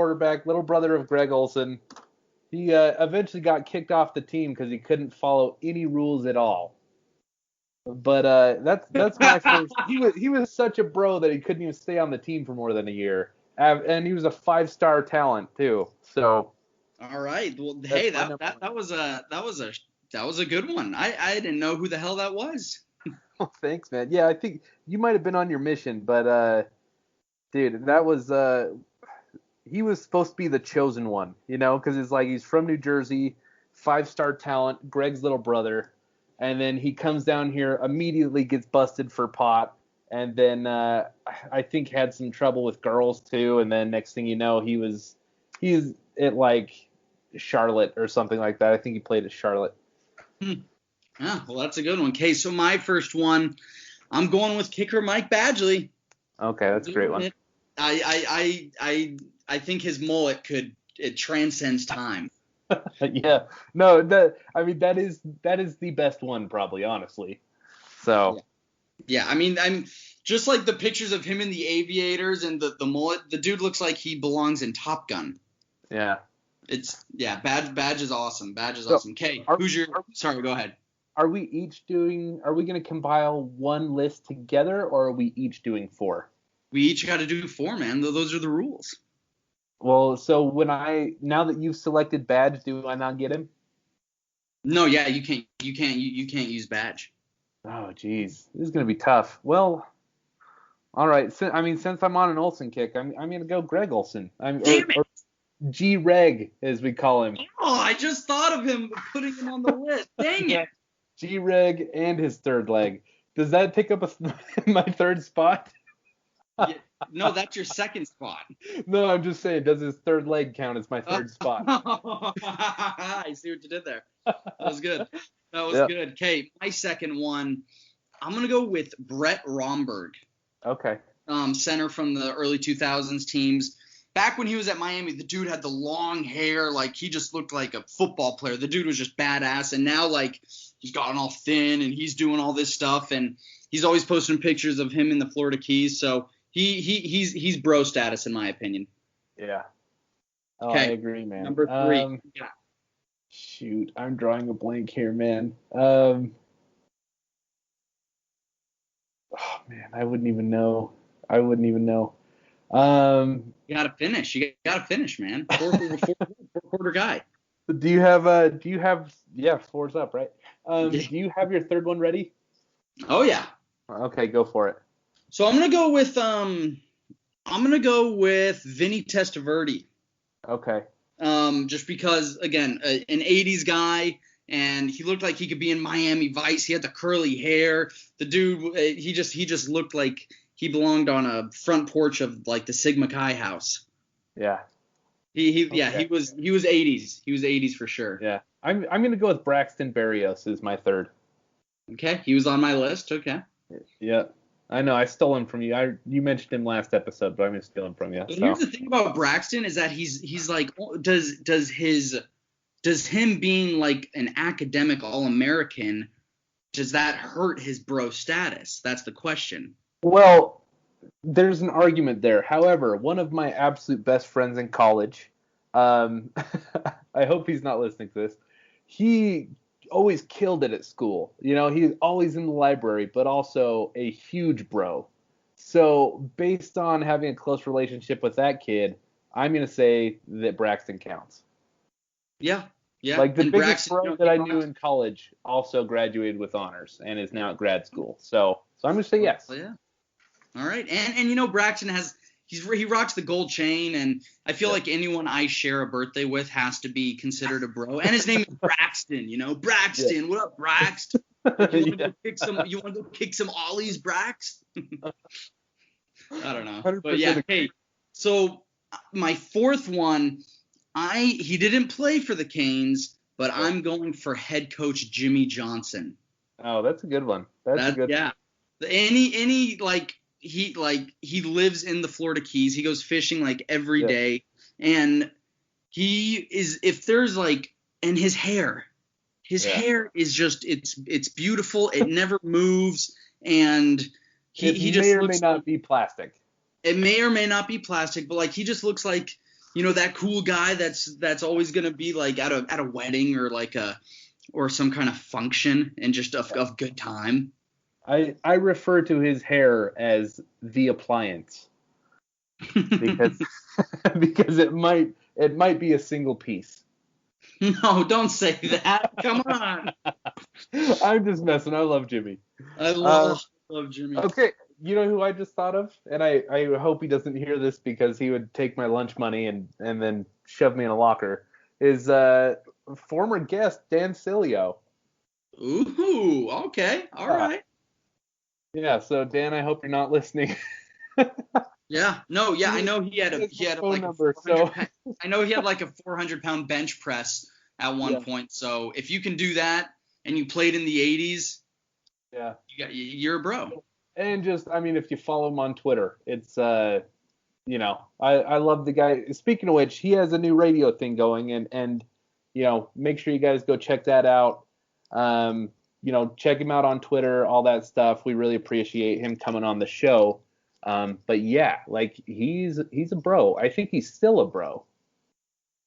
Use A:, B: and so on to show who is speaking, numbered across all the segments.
A: quarterback, little brother of Greg Olsen. He eventually got kicked off the team because he couldn't follow any rules at all. But that's my first. He was such a bro that he couldn't even stay on the team for more than a year, and he was a 5-star talent too. So.
B: All right. Well, hey, that was a good one. I didn't know who the hell that was.
A: Oh, thanks, man. Yeah, I think you might have been on your mission, but dude, that was he was supposed to be the chosen one, because it's like he's from New Jersey, 5-star talent, Greg's little brother, and then he comes down here, immediately gets busted for pot, and then I think had some trouble with girls too, and then next thing you know, he's at like Charlotte or something like that. I think he played at Charlotte.
B: Yeah, well, that's a good one. Okay, so my first one, I'm going with kicker Mike Badgley.
A: Okay, that's a great one.
B: I think his mullet it transcends time.
A: Yeah, no, that is the best one probably, honestly. So.
B: Yeah, I mean, I'm just like the pictures of him in the Aviators and the mullet. The dude looks like he belongs in Top Gun.
A: Yeah.
B: Badge is awesome. Badge is awesome. Okay, sorry, go ahead.
A: Are we going to compile one list together, or are we each doing 4?
B: We each got to do 4, man. Those are the rules.
A: Well, so now that you've selected Badge, do I not get him?
B: No, yeah, you can't use Badge.
A: Oh, geez. This is going to be tough. Well, all right. Since I'm on an Olsen kick, I'm going to go Greg Olsen.
B: Damn it.
A: Or G-Reg, as we call him.
B: Oh, I just thought of him putting him on the list. Dang it.
A: G-Reg and his third leg. Does that pick up my third spot?
B: Yeah, no, that's your second spot.
A: No, I'm just saying, does his third leg count as my third spot?
B: I see what you did there. That was good. Good. Okay, my second one, I'm going to go with Brett Romberg.
A: Okay.
B: Center from the early 2000s teams. Back when he was at Miami, the dude had the long hair. Like, he just looked like a football player. The dude was just badass. And now, like, he's gotten all thin and he's doing all this stuff. And he's always posting pictures of him in the Florida Keys. So he's bro status, in my opinion.
A: Yeah. Oh,
B: okay.
A: I agree, man.
B: Number 3.
A: Shoot, I'm drawing a blank here, man. Oh, man, I wouldn't even know.
B: You gotta finish. Man. Four quarter guy.
A: Do you have yeah, 4's up, right? Do you have your third one ready?
B: Oh yeah.
A: Okay, go for it.
B: So I'm gonna go with Vinny Testaverde.
A: Okay.
B: Just because, again, an 80s guy, and he looked like he could be in Miami Vice. He had the curly hair. The dude, he just looked like he belonged on a front porch of like the Sigma Chi house.
A: Yeah.
B: He was 80s. He was 80s for sure.
A: Yeah. I'm gonna go with Braxton Berrios as my third.
B: Okay, he was on my list. Okay.
A: Yeah. I know, I stole him from you. You mentioned him last episode, but I'm gonna steal him from you.
B: But here's the thing about Braxton is that he's like, does him being like an academic All-American, does that hurt his bro status? That's the question.
A: Well, there's an argument there. However, one of my absolute best friends in college, I hope he's not listening to this, he always killed it at school. He's always in the library, but also a huge bro. So based on having a close relationship with that kid, I'm going to say that Braxton counts.
B: Yeah.
A: Like the biggest bro that I knew in college also graduated with honors and is now at grad school. So I'm going to say yes.
B: Yeah. All right. And Braxton he rocks the gold chain, and I feel like anyone I share a birthday with has to be considered a bro. And his name is Braxton, Braxton. Yeah. What up, Braxton? You want to go kick some ollies, Brax? I don't know. But yeah, hey. So my fourth one, he didn't play for the Canes, but I'm going for head coach Jimmy Johnson.
A: Oh, that's a good one. That's a good.
B: Yeah. Any he lives in the Florida Keys. He goes fishing like every day, and he is, if there's like, and his hair is just, it's beautiful. It never moves, and he just
A: may or may not be plastic.
B: It may or may not be plastic, but like he just looks like that cool guy that's always gonna be like at a wedding or or some kind of function and just of good time.
A: I refer to his hair as the appliance because because it might be a single piece.
B: No, don't say that. Come on.
A: I'm just messing. I love Jimmy.
B: I
A: Uh,
B: love Jimmy.
A: okay, you know who I just thought of, and I hope he doesn't hear this because he would take my lunch money and then shove me in a locker. Is former guest Dan Sileo.
B: Ooh, okay, all right.
A: Yeah. So Dan, I hope you're not listening.
B: Yeah, no, yeah, I know
A: He
B: he
A: has
B: had
A: my phone
B: like a
A: number,
B: 400
A: so
B: I know he had like a 400-pound bench press at one
A: yeah,
B: point. So if you can do that and you played in the 80s,
A: yeah.
B: you're a bro.
A: And just, I mean, if you follow him on Twitter, it's I love the guy. Speaking of which, he has a new radio thing going, and make sure you guys go check that out. Check him out on Twitter, all that stuff. We really appreciate him coming on the show. But yeah, like he's a bro. I think he's still a bro.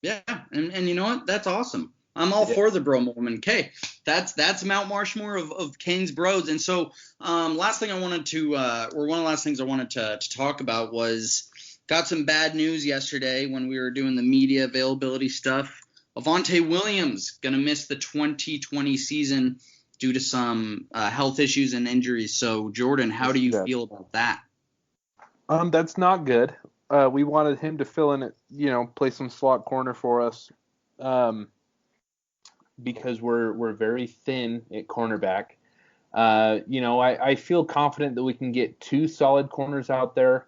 B: Yeah, and you know what? That's awesome. I'm all
A: Yeah.
B: for the bro movement. Okay, that's Mount Marshmore of Kane's bros. And so, last thing I wanted to, or one of the last things I wanted to talk about was got some bad news yesterday when we were doing the media availability stuff. Avantae Williams gonna miss the 2020 season due to some health issues and injuries. So, Jordan, how do you
A: Yeah.
B: feel about that?
A: That's not good. We wanted him to fill in it, play some slot corner for us. Because we're very thin at cornerback. I feel confident that we can get two solid corners out there.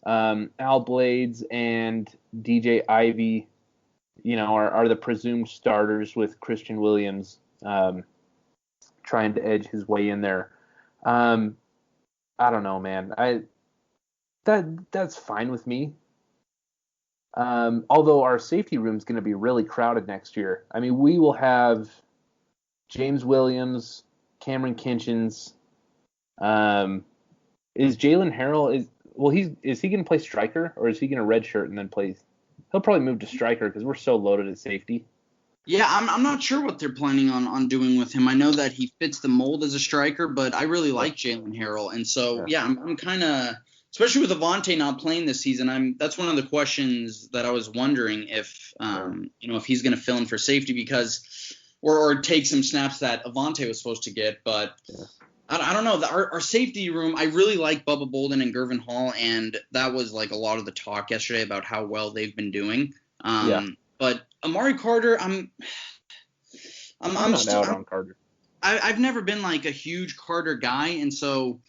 A: Al Blades and DJ Ivy, are the presumed starters with Christian Williams trying to edge his way in there. I don't know, man. That's fine with me. Although our safety room is going to be really crowded next year. I mean, we will have James Williams, Cameron Kinchins. Is Jalen Harrell is he going to play striker or is he going to redshirt and then play? He'll probably move to striker because we're so loaded at safety.
B: Yeah, I'm not sure what they're planning on doing with him. I know that he fits the mold as a striker, but I really like Jalen Harrell, and so yeah, I'm kind of, especially with Avantae not playing this season. That's one of the questions that I was wondering if if he's going to fill in for safety because or take some snaps that Avantae was supposed to get, but I don't know. Our safety room, I really like Bubba Bolden and Gervin Hall, and that was like a lot of the talk yesterday about how well they've been doing. But Amari Carter, I'm
A: not out on Carter.
B: I've never been like a huge Carter guy, and so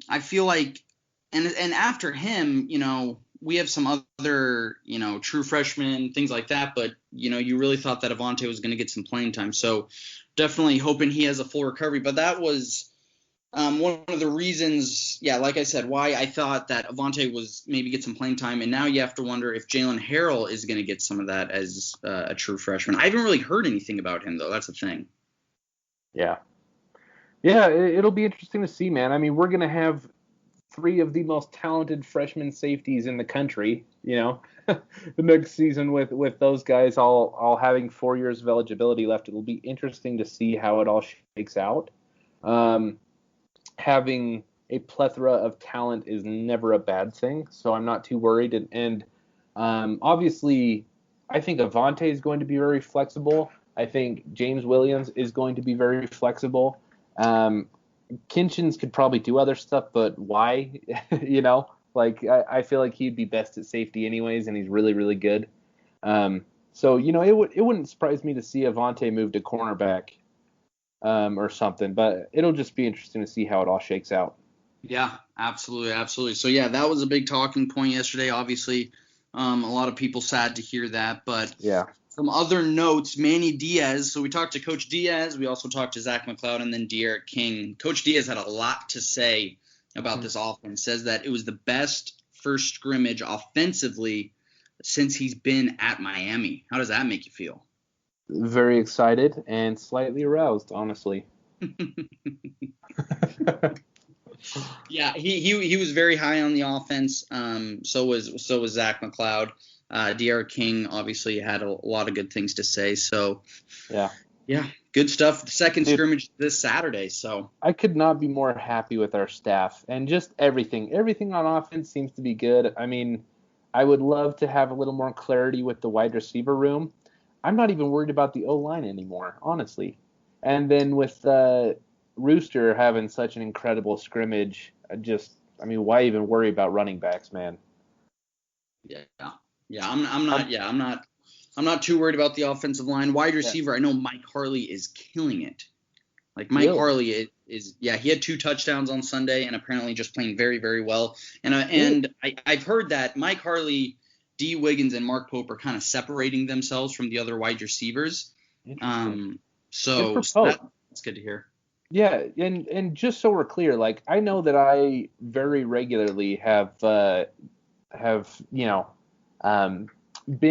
B: I feel like, and after him, we have some other, true freshmen, things like that. But you really thought that Avantae was going to get some playing time, so definitely hoping he has a full recovery. But that was one of the reasons, like I said, why I thought that Avantae was maybe get some playing time. And now you have to wonder if Jalen Harrell is going to get some of that as a true freshman. I haven't really heard anything about him, though. That's the thing.
A: Yeah. Yeah, it'll be interesting to see, man. I mean, we're going to have three of the most talented freshman safeties in the country, the next season with those guys all having 4 years of eligibility left. It'll be interesting to see how it all shakes out. Having a plethora of talent is never a bad thing, so I'm not too worried. And obviously, I think Avantae is going to be very flexible. I think James Williams is going to be very flexible. Kinchins could probably do other stuff, but why? I feel like he'd be best at safety anyways, and he's really, really good. So it wouldn't surprise me to see Avantae move to cornerback. Or something, but it'll just be interesting to see how it all shakes out.
B: Yeah, absolutely. So yeah, that was a big talking point yesterday. Obviously, a lot of people sad to hear that, but
A: yeah.
B: Some other notes, Manny Diaz. So we talked to Coach Diaz. We also talked to Zach McLeod and then De'Aaron King. Coach Diaz had a lot to say about this offense. Says that it was the best first scrimmage offensively since he's been at Miami. How does that make you feel?
A: Very excited and slightly aroused, honestly.
B: Yeah, he was very high on the offense. So was Zach McLeod. De'Ara King obviously had a lot of good things to say. So,
A: yeah,
B: good stuff. The second scrimmage this Saturday. So
A: I could not be more happy with our staff and just everything. Everything on offense seems to be good. I mean, I would love to have a little more clarity with the wide receiver room. I'm not even worried about the O-line anymore, honestly. And then with Rooster having such an incredible scrimmage, why even worry about running backs, man?
B: I'm not too worried about the offensive line. Wide receiver, I know Mike Harley is killing it. Like Mike Harley is he had 2 touchdowns on Sunday and apparently just playing very, very well. And I've heard that Mike Harley, D. Wiggins, and Mark Pope are kind of separating themselves from the other wide receivers. So that's good to hear.
A: Yeah, and just so we're clear, like I know that I very regularly have been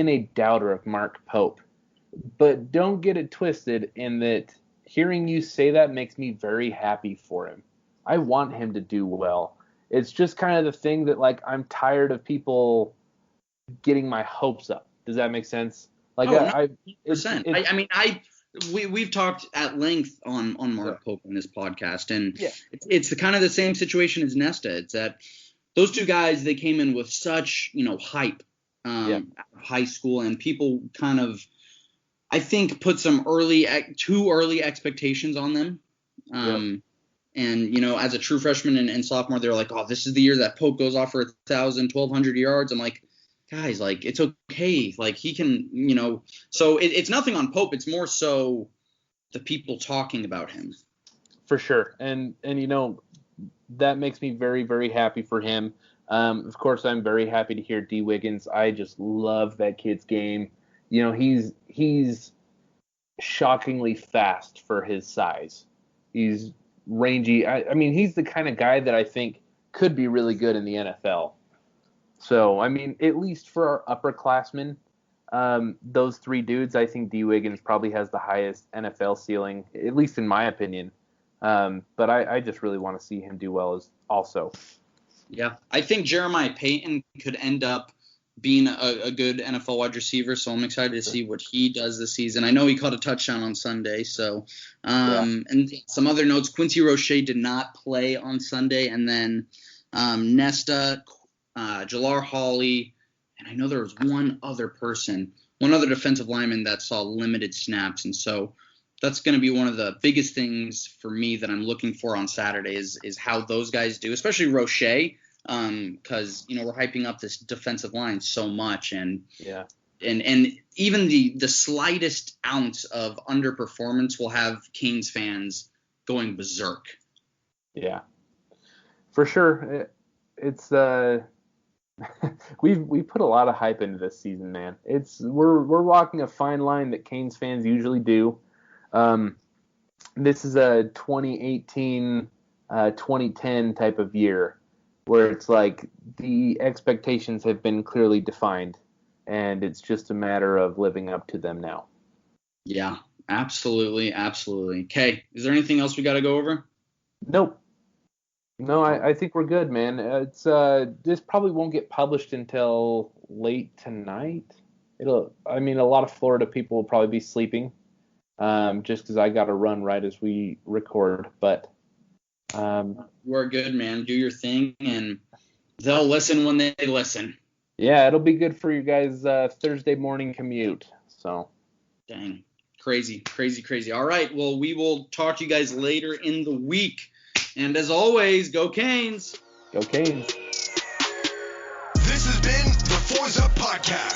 A: a doubter of Mark Pope, but don't get it twisted in that hearing you say that makes me very happy for him. I want him to do well. It's just kind of the thing that like I'm tired of people getting my hopes up. Does that make sense? Like
B: we've talked at length on Mark Pope in this podcast, and it's the kind of the same situation as Nesta. It's that those two guys, they came in with such hype high school, and people kind of, I think, put some too early expectations on them. And as a true freshman and sophomore, they're like, oh, this is the year that Pope goes off for 1,000, 1,200 yards. I'm like, guys, like, it's okay. Like, he can, so it's nothing on Pope. It's more so the people talking about him.
A: For sure. And that makes me very, very happy for him. Of course, I'm very happy to hear D. Wiggins. I just love that kid's game. He's shockingly fast for his size. He's rangy. I mean, he's the kind of guy that I think could be really good in the NFL. So, I mean, at least for our upperclassmen, those 3 dudes, I think D. Wiggins probably has the highest NFL ceiling, at least in my opinion. But I just really want to see him do well also.
B: Yeah, I think Jeremiah Payton could end up being a good NFL wide receiver, so I'm excited to see what he does this season. I know he caught a touchdown on Sunday, so and some other notes, Quincy Roche did not play on Sunday, and then Nesta, Jalar Hawley, and I know there was one other defensive lineman that saw limited snaps, and so that's going to be one of the biggest things for me that I'm looking for on Saturday is how those guys do, especially Roche, because we're hyping up this defensive line so much, and even the slightest ounce of underperformance will have Canes fans going berserk. Yeah,
A: for sure. It's we put a lot of hype into this season, man. We're walking a fine line that Canes fans usually do. This is a 2018, 2010 type of year where it's like the expectations have been clearly defined, and it's just a matter of living up to them now.
B: Yeah, absolutely. Okay, is there anything else we got to go over?
A: Nope. No, I think we're good, man. This probably won't get published until late tonight. A lot of Florida people will probably be sleeping. Just because I got to run right as we record, but
B: we're good, man. Do your thing, and they'll listen when they listen.
A: Yeah, it'll be good for you guys' Thursday morning commute. So,
B: dang, crazy. All right, well, we will talk to you guys later in the week, and as always, go Canes.
A: Go Canes.
C: This has been the Fours Up Podcast.